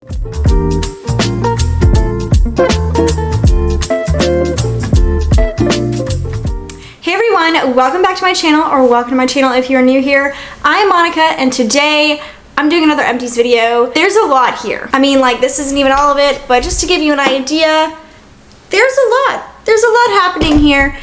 Hey everyone, welcome back to my channel, or welcome to my channel if you're new here. I'm Monica, and today I'm doing another empties video. There's a lot here. I mean, like, this isn't even all of it, but just to give you an idea, there's a lot. There's a lot happening here.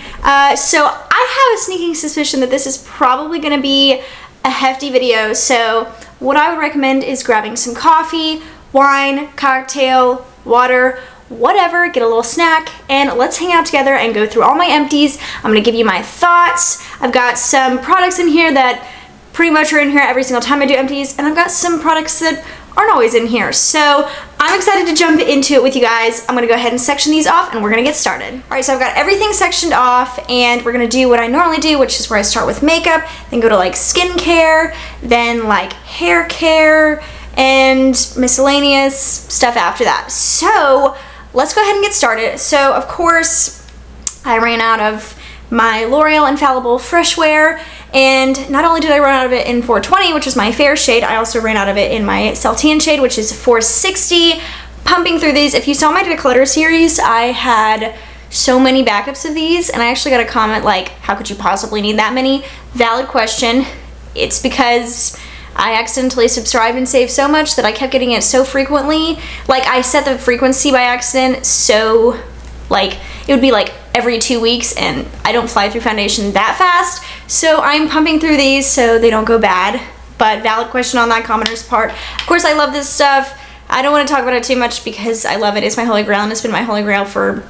So I have a sneaking suspicion that this is probably gonna be a hefty video. So what I would recommend is grabbing some coffee, wine, cocktail, water, whatever, get a little snack, and let's hang out together and go through all my empties. I'm gonna give you my thoughts. I've got some products in here that pretty much are in here every single time I do empties, and I've got some products that aren't always in here. So I'm excited to jump into it with you guys. I'm gonna go ahead and section these off and we're gonna get started. All right, so I've got everything sectioned off, and we're gonna do what I normally do, which is where I start with makeup, then go to like skincare, then like hair care, and miscellaneous stuff after that. So let's go ahead and get started. So of course, I ran out of my L'Oreal Infallible Fresh Wear, and not only did I run out of it in 420, which is my fair shade, I also ran out of it in my Seltan shade, which is 460. Pumping through these. If you saw my Declutter series, I had so many backups of these, and I actually got a comment like, how could you possibly need that many? Valid question. It's because I accidentally subscribed and saved so much that I kept getting it so frequently. Like, I set the frequency by accident, so like it would be like every 2 weeks, and I don't fly through foundation that fast, so I'm pumping through these so they don't go bad. But valid question on that commenter's part. Of course, I love this stuff. I don't want to talk about it too much because I love it. It's my holy grail, and it's been my holy grail for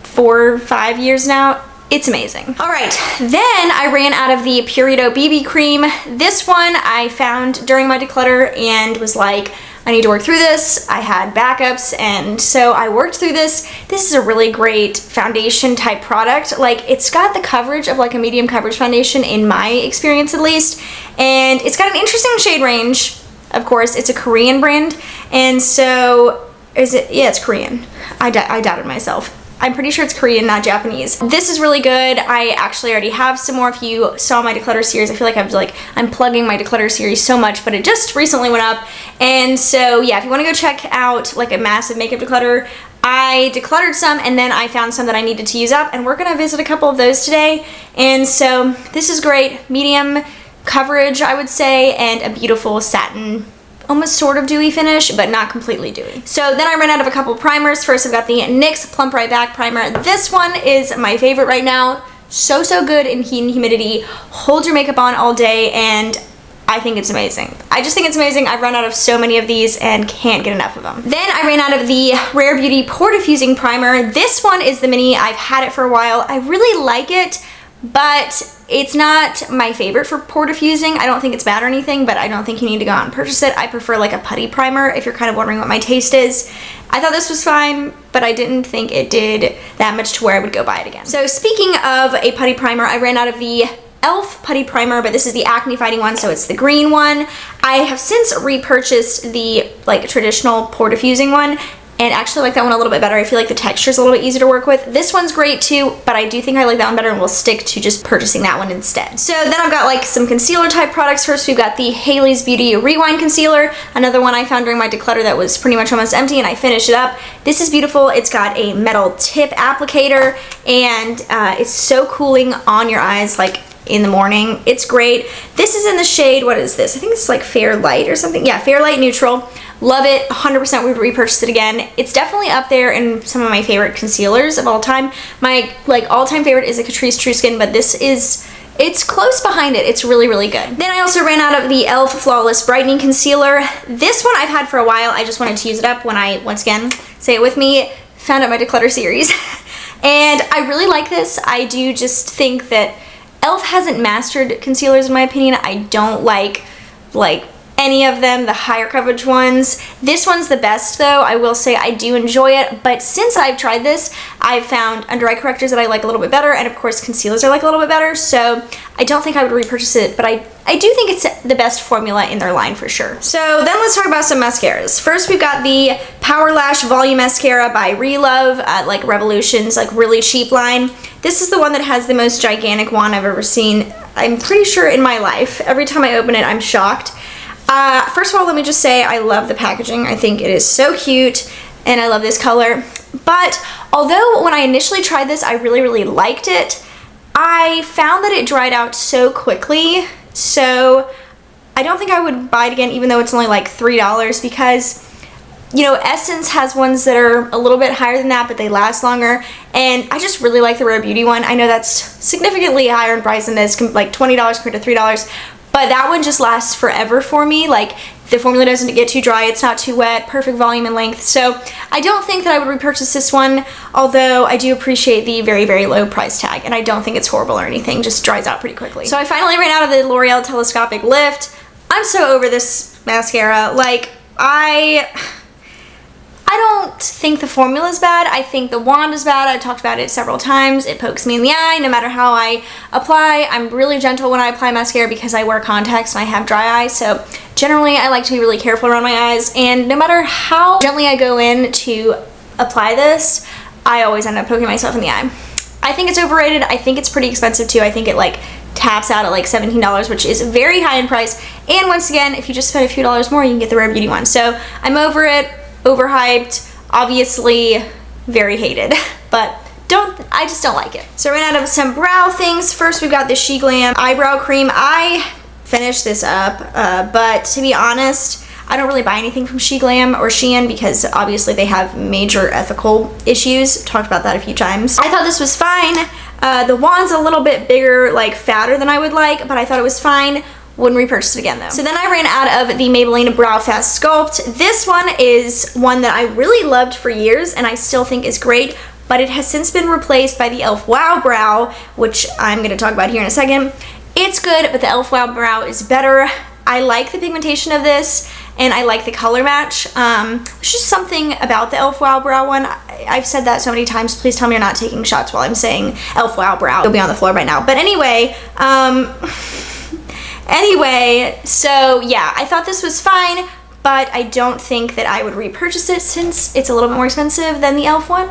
4 or 5 years now. It's amazing. All right, then I ran out of the Purito BB cream. This one I found during my declutter and was like, I need to work through this. I had backups, and so I worked through this. This is a really great foundation type product. Like, it's got the coverage of like a medium coverage foundation in my experience at least, and it's got an interesting shade range. Of course, it's a Korean brand, and so is it? Yeah, it's Korean. I doubted myself. I'm pretty sure it's Korean, not Japanese. This is really good. I actually already have some more. If you saw my Declutter series, I feel like I'm plugging my Declutter series so much, but it just recently went up. And so yeah, if you want to go check out like a massive makeup declutter, I decluttered some, and then I found some that I needed to use up, and we're gonna visit a couple of those today. And so this is great. Medium coverage, I would say, and a beautiful satin, almost sort of dewy finish, but not completely dewy. So then I ran out of a couple primers. First, I've got the NYX Plump Right Back Primer. This one is my favorite right now. So good in heat and humidity. Holds your makeup on all day, and I think it's amazing. I just think it's amazing. I've run out of so many of these and can't get enough of them. Then I ran out of the Rare Beauty Pore Diffusing Primer. This one is the mini. I've had it for a while. I really like it, but it's not my favorite for pore diffusing. I don't think it's bad or anything, but I don't think you need to go out and purchase it. I prefer like a putty primer if you're kind of wondering what my taste is. I thought this was fine, but I didn't think it did that much to where I would go buy it again. So speaking of a putty primer, I ran out of the e.l.f. putty primer, but this is the acne fighting one, so it's the green one. I have since repurchased the like traditional pore diffusing one, and actually like that one a little bit better. I feel like the texture is a little bit easier to work with. This one's great too, but I do think I like that one better, and will stick to just purchasing that one instead. So then I've got like some concealer type products. First, we've got the Hailey's Beauty Rewind Concealer, another one I found during my declutter that was pretty much almost empty, and I finished it up. This is beautiful. It's got a metal tip applicator, and it's so cooling on your eyes, like in the morning. It's great. This is in the shade, what is this? I think this is like Fair Light or something. Yeah, Fair Light Neutral. Love it, 100% would repurchase it again. It's definitely up there in some of my favorite concealers of all time. My like all-time favorite is a Catrice True Skin, but this is, it's close behind it. It's really good. Then I also ran out of the e.l.f. Flawless Brightening Concealer. This one I've had for a while. I just wanted to use it up when I, once again, say it with me, found out my Declutter series. And I really like this. I do just think that e.l.f. hasn't mastered concealers in my opinion. I don't like any of them, the higher coverage ones. This one's the best though. I will say I do enjoy it, but since I've tried this, I've found under eye correctors that I like a little bit better, and of course concealers I like a little bit better, so I don't think I would repurchase it, but I do think it's the best formula in their line for sure. So then let's talk about some mascaras. First, we've got the Power Lash Volume Mascara by Relove, like Revolution's like really cheap line. This is the one that has the most gigantic wand I've ever seen, I'm pretty sure, in my life. Every time I open it, I'm shocked. First of all, let me just say I love the packaging. I think it is so cute and I love this color. But although when I initially tried this, I really, really liked it, I found that it dried out so quickly. So I don't think I would buy it again, even though it's only like $3, because, you know, Essence has ones that are a little bit higher than that, but they last longer. And I just really like the Rare Beauty one. I know that's significantly higher in price than this, like $20 compared to $3. But that one just lasts forever for me. Like, the formula doesn't get too dry, it's not too wet, perfect volume and length. So I don't think that I would repurchase this one, although I do appreciate the very, very low price tag, and I don't think it's horrible or anything, just dries out pretty quickly. So I finally ran out of the L'Oreal Telescopic Lift. I'm so over this mascara. Like, I don't think the formula is bad. I think the wand is bad. I talked about it several times. It pokes me in the eye no matter how I apply. I'm really gentle when I apply mascara because I wear contacts and I have dry eyes. So generally I like to be really careful around my eyes, and no matter how gently I go in to apply this, I always end up poking myself in the eye. I think it's overrated. I think it's pretty expensive too. I think it like taps out at like $17, which is very high in price. And once again, if you just spend a few dollars more, you can get the Rare Beauty one. So I'm over it. Overhyped, obviously very hated, but I just don't like it. So I ran out of some brow things. First, we've got the She Glam eyebrow cream. I finished this up, but to be honest, I don't really buy anything from She Glam or Shein because obviously they have major ethical issues. Talked about that a few times. I thought this was fine. The wand's a little bit bigger, like fatter than I would like, but I thought it was fine. Wouldn't repurchase it again though. So then I ran out of the Maybelline Brow Fast Sculpt. This one is one that I really loved for years and I still think is great, but it has since been replaced by the e.l.f. Wow Brow, which I'm gonna talk about here in a second. It's good, but the e.l.f. Wow Brow is better. I like the pigmentation of this and I like the color match. There's just something about the e.l.f. Wow Brow one. I've said that so many times. Please tell me you're not taking shots while I'm saying e.l.f. Wow Brow. You'll be on the floor right now. But anyway, so yeah, I thought this was fine, but I don't think that I would repurchase it since it's a little bit more expensive than the e.l.f. one.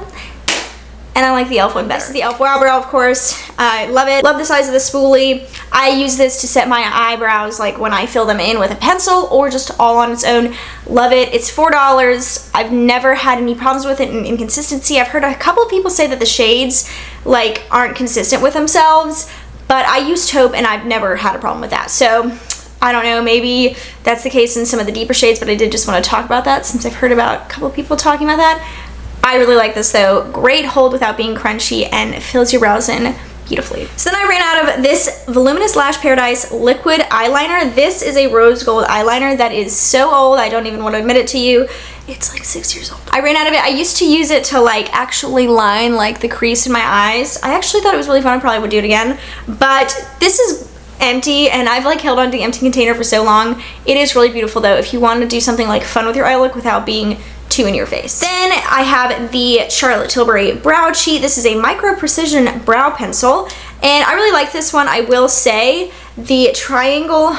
And I like the e.l.f. one better. This is the e.l.f. Wow Brow, of course. I love it. Love the size of the spoolie. I use this to set my eyebrows, like when I fill them in with a pencil or just all on its own. Love it. It's $4. I've never had any problems with it in inconsistency. I've heard a couple of people say that the shades like aren't consistent with themselves, but I use taupe and I've never had a problem with that. So I don't know, maybe that's the case in some of the deeper shades, but I did just want to talk about that since I've heard about a couple of people talking about that. I really like this though. Great hold without being crunchy and it fills your brows in beautifully. So then I ran out of this Voluminous Lash Paradise liquid eyeliner. This is a rose gold eyeliner that is so old, I don't even want to admit it to you. It's like 6 years old. I ran out of it. I used to use it to like actually line like the crease in my eyes. I actually thought it was really fun. I probably would do it again, but this is empty and I've like held on to the empty container for so long. It is really beautiful though if you want to do something like fun with your eye look without being too in your face. Then I have the Charlotte Tilbury Brow Cheat. This is a micro precision brow pencil and I really like this one. I will say the triangle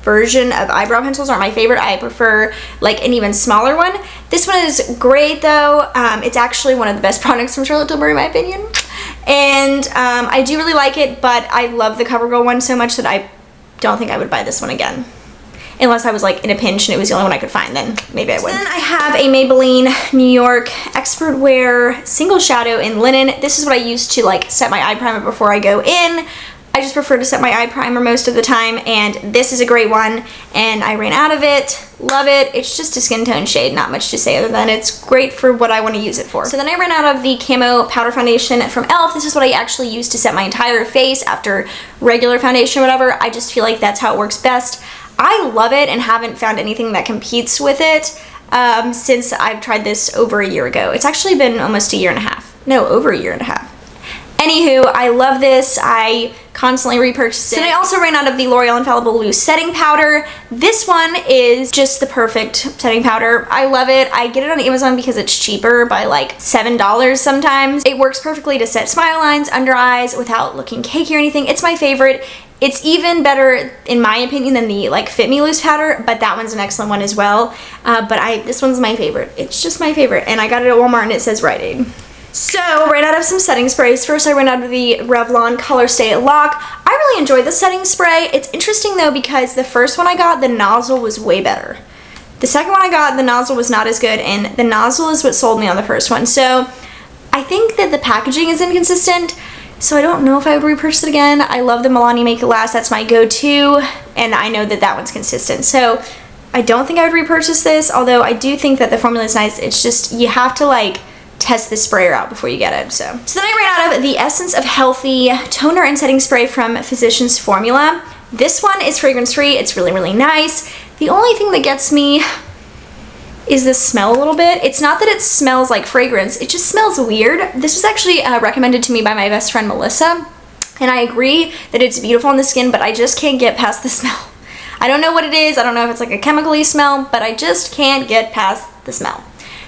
version of eyebrow pencils aren't my favorite. I prefer like an even smaller one. This one is great though. It's actually one of the best products from Charlotte Tilbury in my opinion. And I do really like it, but I love the CoverGirl one so much that I don't think I would buy this one again. Unless I was like in a pinch and it was the only one I could find, then maybe I would. So then I have a Maybelline New York Expert Wear Single Shadow in Linen. This is what I use to like set my eye primer before I go in. I just prefer to set my eye primer most of the time, and this is a great one, and I ran out of it. Love it. It's just a skin tone shade, not much to say other than it's great for what I want to use it for. So then I ran out of the Camo Powder Foundation from e.l.f. This is what I actually use to set my entire face after regular foundation or whatever. I just feel like that's how it works best. I love it and haven't found anything that competes with it since I've tried this over a year ago. It's actually been almost a year and a half. No, over a year and a half. Anywho, I love this. I constantly repurchase it. And I also ran out of the L'Oreal Infallible Loose Setting Powder. This one is just the perfect setting powder. I love it. I get it on Amazon because it's cheaper by like $7 sometimes. It works perfectly to set smile lines, under eyes without looking cakey or anything. It's my favorite. It's even better, in my opinion, than the like Fit Me Loose powder, but that one's an excellent one as well. This one's my favorite. It's just my favorite, and I got it at Walmart and it says Rite Aid. So, ran out of some setting sprays. First, I ran out of the Revlon Color Stay Lock. I really really enjoy the setting spray. It's interesting though because the first one I got, the nozzle was way better. The second one I got, the nozzle was not as good, and the nozzle is what sold me on the first one. So I think that the packaging is inconsistent, so I don't know if I would repurchase it again. I love the Milani Make It Last. That's my go-to, and I know that that one's consistent. So I don't think I would repurchase this, although I do think that the formula is nice. It's just you have to like test the sprayer out before you get it. So then I ran out of the Essence of Healthy Toner and Setting Spray from Physicians Formula. This one is fragrance-free. It's really, really nice. The only thing that gets me is the smell a little bit. It's not that it smells like fragrance, it just smells weird. This was actually recommended to me by my best friend Melissa, and I agree that it's beautiful on the skin, but I just can't get past the smell. I don't know what it is. I don't know if it's like a chemical-y smell, but I just can't get past the smell.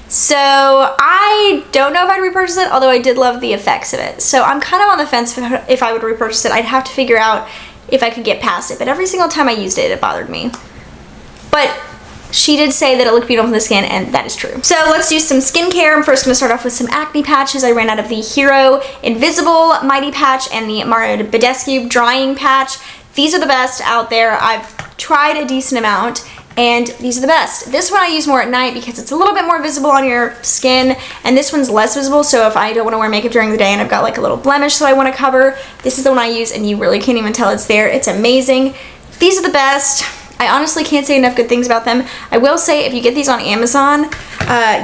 So I don't know if I'd repurchase it, although I did love the effects of it. So I'm kind of on the fence if I would repurchase it. I'd have to figure out if I could get past it, but every single time I used it, it bothered me. But she did say that it looked beautiful on the skin, and that is true. So let's do some skincare. I'm first gonna start off with some acne patches. I ran out of the Hero Invisible Mighty Patch and the Mario Badescu Drying Patch. These are the best out there. I've tried a decent amount, and these are the best. This one I use more at night because it's a little bit more visible on your skin, and this one's less visible, so if I don't want to wear makeup during the day and I've got like a little blemish that I want to cover, this is the one I use, and you really can't even tell it's there. It's amazing. These are the best. I honestly can't say enough good things about them. I will say if you get these on Amazon,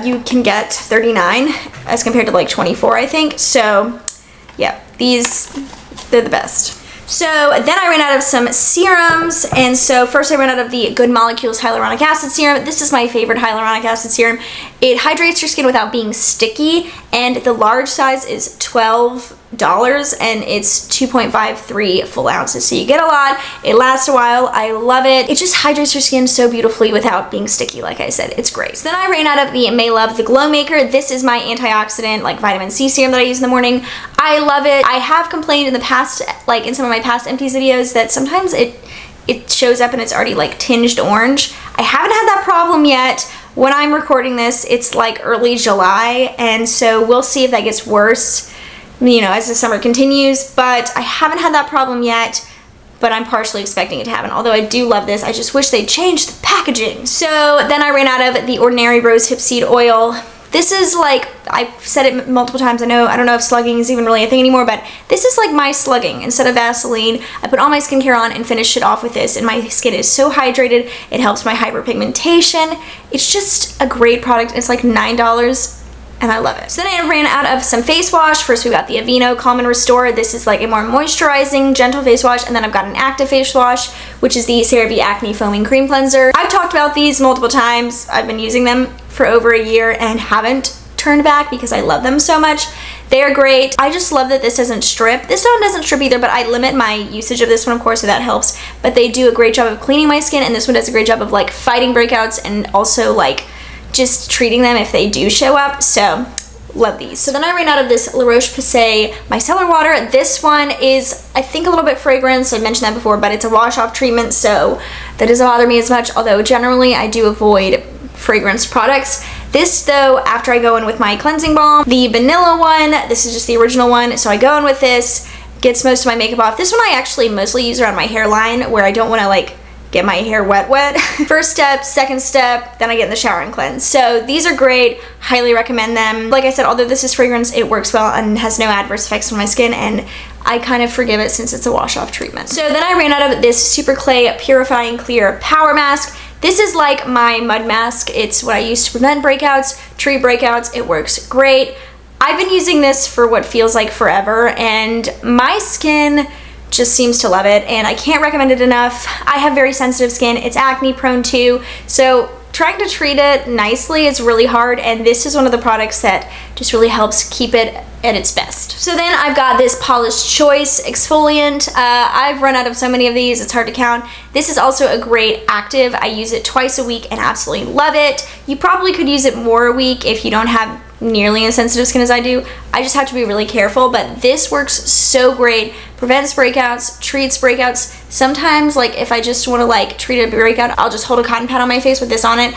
you can get 39 as compared to like 24, I think. So yeah, they're the best. So then I ran out of some serums, and so first I ran out of the Good Molecules Hyaluronic Acid Serum. This is my favorite hyaluronic acid serum. It hydrates your skin without being sticky, and the large size is $12, and it's 2.53 full ounces, so you get a lot. It lasts a while. I love it. It just hydrates your skin so beautifully without being sticky. Like I said, it's great. So then I ran out of the May Love the Glow Maker. This is my antioxidant like vitamin C serum that I use in the morning. I love it. I have complained in the past, like in some of my past Empties videos, that sometimes it shows up and it's already like tinged orange. I haven't had that problem yet. When I'm recording this, it's like early July, and so we'll see if that gets worse, you know, as the summer continues, but I haven't had that problem yet, but I'm partially expecting it to happen. Although I do love this, I just wish they'd changed the packaging. So then I ran out of the Ordinary Rosehip Seed Oil. This is like, I've said it multiple times, I don't know if slugging is even really a thing anymore, but this is like my slugging. Instead of Vaseline, I put all my skincare on and finish it off with this, and my skin is so hydrated. It helps my hyperpigmentation. It's just a great product. It's like $9, and I love it. So then I ran out of some face wash. First we got the Aveeno Calm and Restore. This is like a more moisturizing, gentle face wash, and then I've got an active face wash, which is the CeraVe Acne Foaming Cream Cleanser. I've talked about these multiple times. I've been using them for over a year and haven't turned back because I love them so much. They're great. I just love that this doesn't strip. This one doesn't strip either, but I limit my usage of this one, of course, so that helps. But they do a great job of cleaning my skin, and this one does a great job of like fighting breakouts and also like just treating them if they do show up. So love these. So then I ran out of this La Roche-Posay micellar water. This one is, I think, a little bit fragrance. I mentioned that before, but it's a wash-off treatment, so that doesn't bother me as much, although generally I do avoid fragrance products. This though, after I go in with my cleansing balm, the vanilla one, this is just the original one, so I go in with this, gets most of my makeup off. This one I actually mostly use around my hairline where I don't want to like get my hair wet. First step, second step, then I get in the shower and cleanse. So these are great, highly recommend them. Like I said, although this is fragrance, it works well and has no adverse effects on my skin, and I kind of forgive it since it's a wash-off treatment. So then I ran out of this Super Clay Purifying Clear Power Mask. This is like my mud mask. It's what I use to prevent breakouts, treat breakouts. It works great. I've been using this for what feels like forever, and my skin just seems to love it, and I can't recommend it enough. I have very sensitive skin. It's acne prone too, so trying to treat it nicely is really hard, and this is one of the products that just really helps keep it at its best. So then I've got this Paula's Choice exfoliant. I've run out of so many of these, it's hard to count. This is also a great active. I use it twice a week and absolutely love it. You probably could use it more a week if you don't have nearly as sensitive skin as I do. I just have to be really careful, but this works so great. Prevents breakouts, treats breakouts. Sometimes, like, if I just want to like treat a breakout, I'll just hold a cotton pad on my face with this on it,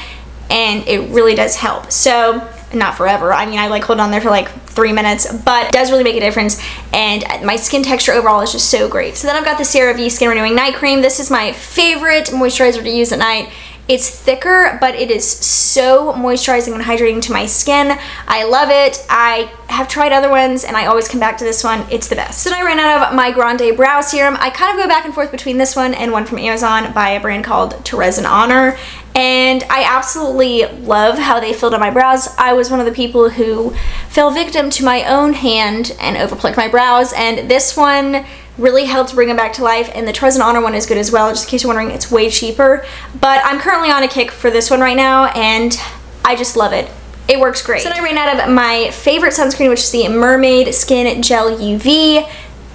and it really does help. So not forever. I mean, I like hold on there for like 3 minutes, but it does really make a difference, and my skin texture overall is just so great. So then I've got the CeraVe Skin Renewing Night Cream. This is my favorite moisturizer to use at night. It's thicker, but it is so moisturizing and hydrating to my skin. I love it. I have tried other ones and I always come back to this one. It's the best. So then I ran out of my Grande Brow Serum. I kind of go back and forth between this one and one from Amazon by a brand called Therese and Honor. And I absolutely love how they filled out my brows. I was one of the people who fell victim to my own hand and overplucked my brows, and this one really helped bring them back to life, and the Therese and Honor one is good as well. Just in case you're wondering, it's way cheaper. But I'm currently on a kick for this one right now, and I just love it. It works great. So then I ran out of my favorite sunscreen, which is the Mermaid Skin Gel UV.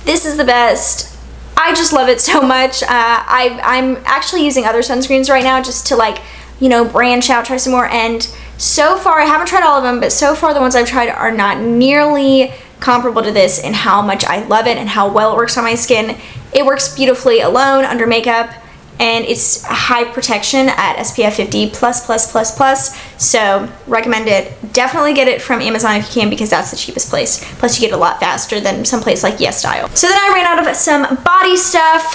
This is the best. I just love it so much. I'm actually using other sunscreens right now just to, like, you know, branch out, try some more, and so far, I haven't tried all of them, but so far the ones I've tried are not nearly comparable to this in how much I love it and how well it works on my skin. It works beautifully alone, under makeup, and it's high protection at SPF 50++++, so recommend it. Definitely get it from Amazon if you can, because that's the cheapest place. Plus you get it a lot faster than some place like YesStyle. So then I ran out of some body stuff.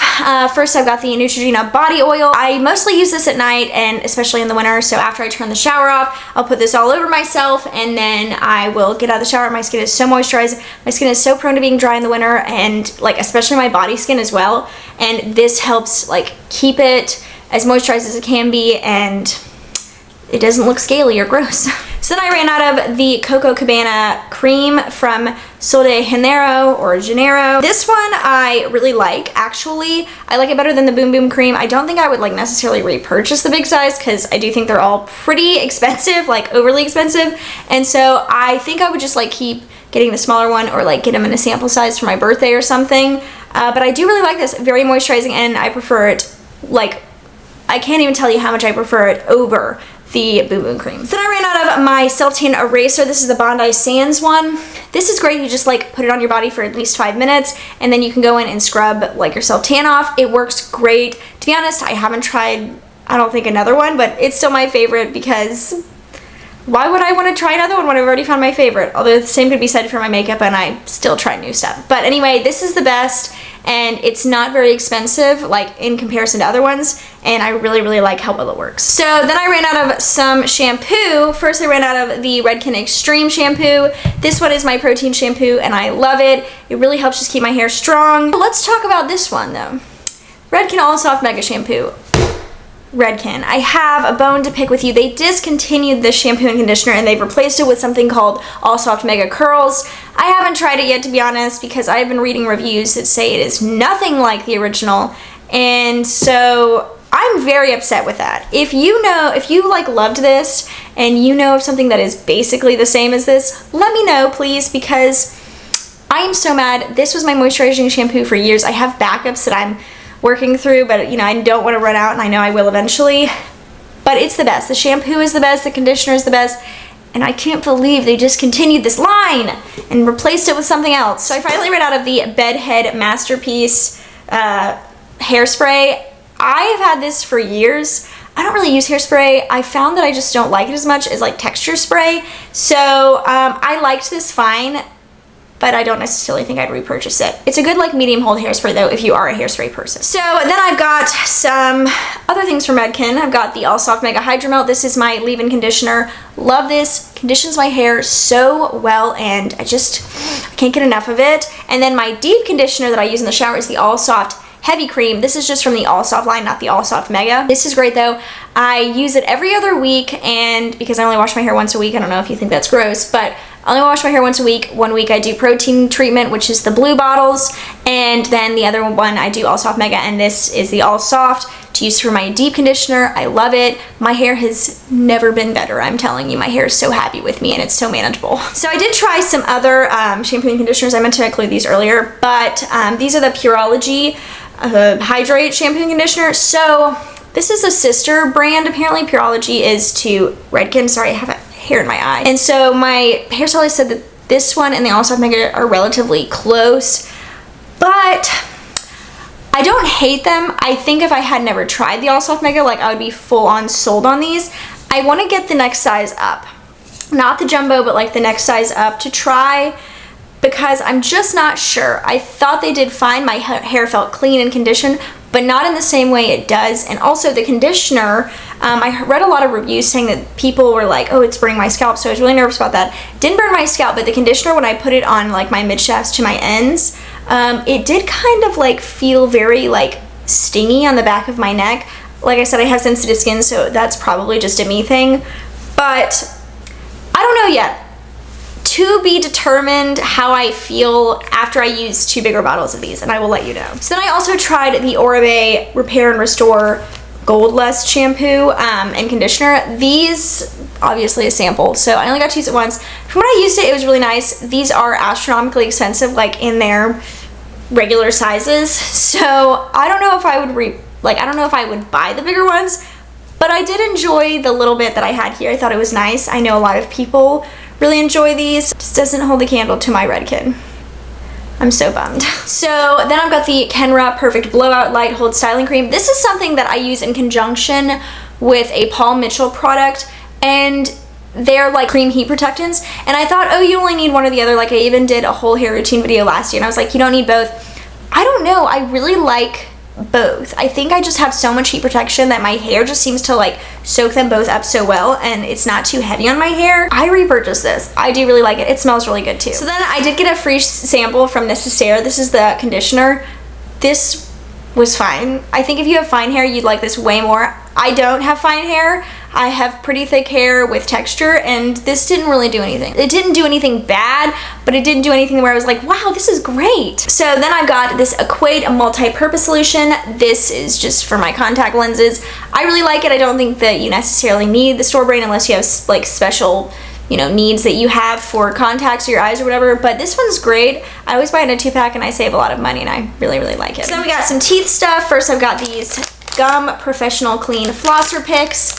First I've got the Neutrogena body oil. I mostly use this at night, and especially in the winter, so after I turn the shower off, I'll put this all over myself, and then I will get out of the shower. My skin is so moisturized. My skin is so prone to being dry in the winter, and like especially my body skin as well, and this helps like keep it as moisturized as it can be, and it doesn't look scaly or gross. So then I ran out of the Coco Cabana cream from Sol de Janeiro or Janeiro. This one I really like, actually. I like it better than the Boom Boom cream. I don't think I would like necessarily repurchase the big size, because I do think they're all pretty expensive, like overly expensive, and so I think I would just like keep getting the smaller one, or like get them in a sample size for my birthday or something. But I do really like this. Very moisturizing, and I prefer it, like, I can't even tell you how much I prefer it over the Boom Boom cream. Then I ran out of my self-tan eraser. This is the Bondi Sands one. This is great. You just like put it on your body for at least 5 minutes, and then you can go in and scrub like your self-tan off. It works great. To be honest, I haven't tried, I don't think, another one, but it's still my favorite, because why would I want to try another one when I've already found my favorite? Although the same could be said for my makeup, and I still try new stuff. But anyway, this is the best, and it's not very expensive, like in comparison to other ones, and I really, really like how well it works. So then I ran out of some shampoo. First I ran out of the Redken Extreme shampoo. This one is my protein shampoo, and I love it. It really helps just keep my hair strong. Let's talk about this one though. Redken All Soft Mega Shampoo. Redken, I have a bone to pick with you. They discontinued this shampoo and conditioner, and they've replaced it with something called All Soft Mega Curls. I haven't tried it yet, to be honest, because I've been reading reviews that say it is nothing like the original, and so I'm very upset with that. If you like loved this and you know of something that is basically the same as this, let me know, please, because I am so mad. This was my moisturizing shampoo for years. I have backups that I'm working through, but you know, I don't want to run out, and I know I will eventually, but it's the best. The shampoo is the best, the conditioner is the best, and I can't believe they discontinued this line and replaced it with something else. So I finally ran out of the Bedhead Masterpiece hairspray. I have had this for years. I don't really use hairspray. I found that I just don't like it as much as like texture spray, so I liked this fine, but I don't necessarily think I'd repurchase it. It's a good like medium hold hairspray though if you are a hairspray person. So then I've got some other things from Redken. I've got the All Soft Mega Hydro Melt. This is my leave-in conditioner. Love this. Conditions my hair so well, and I can't get enough of it. And then my deep conditioner that I use in the shower is the All Soft Heavy Cream. This is just from the All Soft line, not the All Soft Mega. This is great though. I use it every other week, and because I only wash my hair once a week, I don't know if you think that's gross, but I only wash my hair once a week. 1 week I do protein treatment, which is the blue bottles, and then the other one I do All Soft Mega, and this is the All Soft to use for my deep conditioner. I love it. My hair has never been better. I'm telling you, my hair is so happy with me, and it's so manageable. So I did try some other shampoo and conditioners. I meant to include these earlier, but these are the Pureology Hydrate shampoo and conditioner. So this is a sister brand. Apparently Pureology is to Redken. Sorry, I have a hair in my eye. And so my hairstylist said that this one and the All Soft Mega are relatively close, but I don't hate them. I think if I had never tried the All Soft Mega, like I would be full on sold on these. I want to get the next size up. not the jumbo, but like the next size up to try, because I'm just not sure. I thought they did fine. My hair felt clean and conditioned, but not in the same way it does. And also the conditioner, I read a lot of reviews saying that people were like, oh, it's burning my scalp, so I was really nervous about that. Didn't burn my scalp, but the conditioner, when I put it on like my mid shafts to my ends, it did kind of like feel very like stingy on the back of my neck. Like I said, I have sensitive skin, so that's probably just a me thing, but I don't know yet. To be determined how I feel after I use 2 bigger bottles of these, and I will let you know. So then I also tried the Oribe Repair and Restore Gold Lust shampoo and conditioner. These, obviously a sample, so I only got to use it once. From when I used it, it was really nice. These are astronomically expensive, like in their regular sizes, so I don't know if I would I don't know if I would buy the bigger ones, but I did enjoy the little bit that I had here. I thought it was nice. I know a lot of people really enjoy these. Just doesn't hold a candle to my Red Kid. I'm so bummed. So then I've got the Kenra Perfect Blowout Light Hold Styling Cream. This is something that I use in conjunction with a Paul Mitchell product, and they're like cream heat protectants, and I thought, oh, you only need one or the other. Like I even did a whole hair routine video last year, and I was like, you don't need both. I don't know, I really like both. I think I just have so much heat protection that my hair just seems to like soak them both up so well, and it's not too heavy on my hair. I repurchased this. I do really like it. It smells really good too. So then I did get a free sample from Necessaire. This is the conditioner. This was fine. I think if you have fine hair, you'd like this way more. I don't have fine hair. I have pretty thick hair with texture, and this didn't really do anything. It didn't do anything bad, but it didn't do anything where I was like, wow, this is great. So then I got this Equate multi-purpose solution. This is just for my contact lenses. I really like it. I don't think that you necessarily need the store brand unless you have like special, you know, needs that you have for contacts or your eyes or whatever, but this one's great. I always buy it in a 2-pack and I save a lot of money, and I really, really like it. So then we got some teeth stuff. First I've got these Gum Professional Clean Flosser Picks.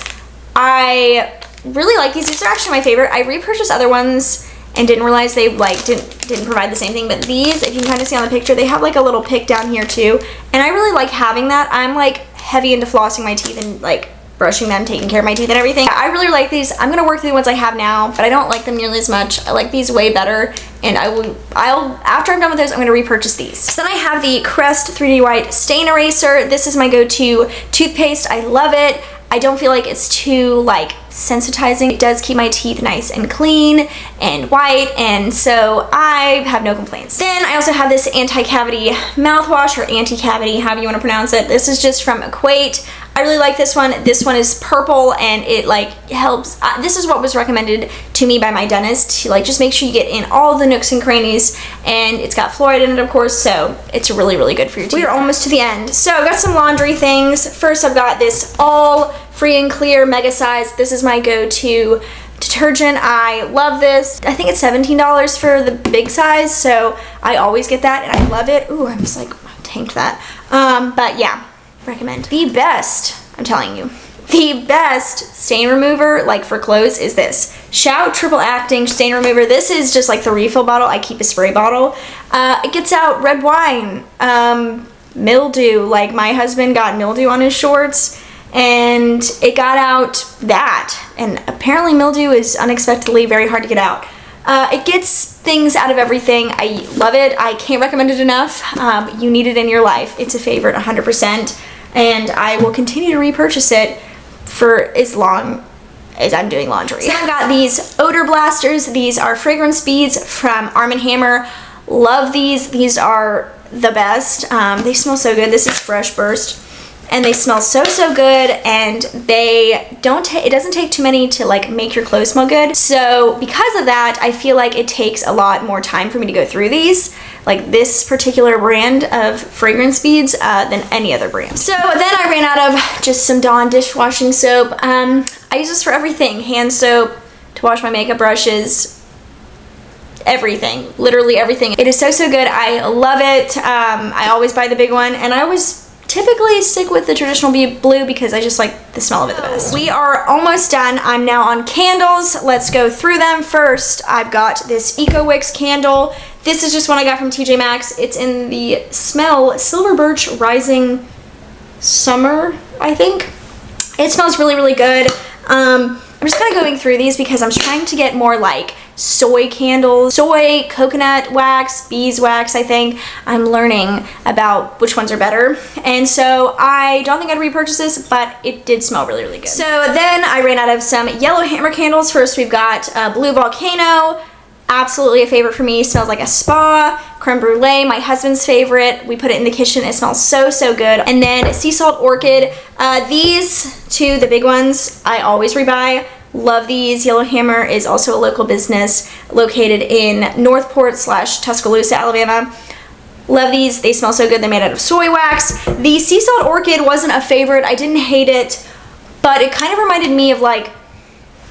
I really like these. These are actually my favorite. I repurchased other ones and didn't realize they like didn't provide the same thing, but these, if you can kind of see on the picture, they have like a little pick down here too, and I really like having that. I'm like heavy into flossing my teeth and like brushing them, taking care of my teeth and everything. I really like these. I'm gonna work through the ones I have now, but I don't like them nearly as much. I like these way better, and I'll after I'm done with those, I'm gonna repurchase these. So then I have the Crest 3D White Stain Eraser. This is my go-to toothpaste. I love it. I don't feel like it's too like sensitizing. It does keep my teeth nice and clean and white, and so I have no complaints. Then I also have this anti-cavity mouthwash, or anti-cavity, however you want to pronounce it. This is just from Equate. I really like this one. This one is purple, and it like helps. This is what was recommended to me by my dentist, to like just make sure you get in all the nooks and crannies, and it's got fluoride in it, of course, so it's really, really good for your teeth. We are almost to the end. So I've got some laundry things. First, I've got this All Free and Clear Mega Size. This is my go-to detergent. I love this. I think it's $17 for the big size, so I always get that, and I love it. Ooh, I'm just like tanked that. But yeah, recommend. The best, I'm telling you, the best stain remover like for clothes is this Shout Triple Acting Stain Remover. This is just like the refill bottle. I keep a spray bottle. It gets out red wine, mildew. Like my husband got mildew on his shorts, and it got out that, and apparently mildew is unexpectedly very hard to get out. It gets things out of everything. I love it. I can't recommend it enough. You need it in your life. It's a favorite 100%, and I will continue to repurchase it for as long as I'm doing laundry. So I've got these odor blasters. These are fragrance beads from Arm & Hammer. Love these. These are the best. They smell so good. This is Fresh Burst, and they smell so good, and they don't it doesn't take too many to like make your clothes smell good. So because of that, I feel like it takes a lot more time for me to go through these, like this particular brand of fragrance beads, than any other brand. So then I ran out of just some Dawn dishwashing soap. I use this for everything. Hand soap to wash my makeup brushes, everything, literally everything. It is so good. I love it. I always buy the big one, and I always typically stick with the traditional blue because I just like the smell of it the best. We are almost done. I'm now on candles. Let's go through them. First, I've got this Eco Wicks candle. This is just one I got from TJ Maxx. It's in the smell Silver Birch Rising Summer, I think. It smells really good. I'm just kind of going through these because I'm trying to get more like soy candles, soy, coconut wax, beeswax, I think. I'm learning about which ones are better. And so I don't think I'd repurchase this, but it did smell really, really good. So then I ran out of some yellow hammer candles. First we've got Blue Volcano. Absolutely a favorite for me. Smells like a spa. Creme brulee, my husband's favorite. We put it in the kitchen. It smells so, so good. And then Sea Salt Orchid. These two, the big ones, I always rebuy. Love these. Yellow Hammer is also a local business located in Northport / Tuscaloosa, Alabama. Love these. They smell so good. They're made out of soy wax. The Sea Salt Orchid wasn't a favorite. I didn't hate it, but it kind of reminded me of like,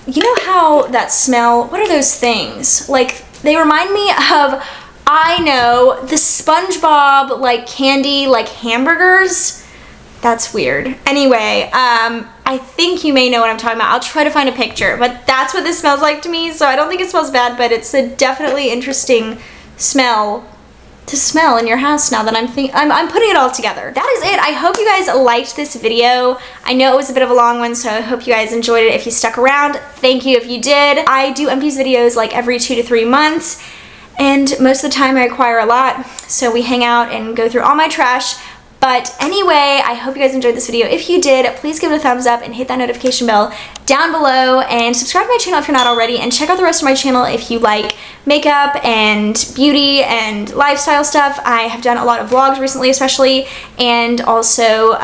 you know how that smell, what are those things? Like, they remind me of, I know, the SpongeBob, like, candy, like, hamburgers. That's weird. Anyway, I think you may know what I'm talking about. I'll try to find a picture, but that's what this smells like to me, so I don't think it smells bad, but it's a definitely interesting smell to smell in your house now that I'm putting it all together. That is it. I hope you guys liked this video. I know it was a bit of a long one, so I hope you guys enjoyed it. If you stuck around, thank you if you did. I do empties videos like every 2 to 3 months, and most of the time I acquire a lot, so we hang out and go through all my trash. But anyway, I hope you guys enjoyed this video. If you did, please give it a thumbs up and hit that notification bell down below, and subscribe to my channel if you're not already, and check out the rest of my channel if you like makeup and beauty and lifestyle stuff. I have done a lot of vlogs recently especially, and also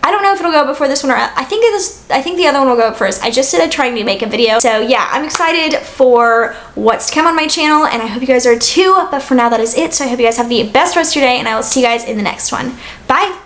I don't know if it'll go before this one or I think the other one will go up first. I just started trying to make a video. So yeah, I'm excited for what's to come on my channel, and I hope you guys are too. But for now, that is it. So I hope you guys have the best rest of your day, and I will see you guys in the next one. Bye!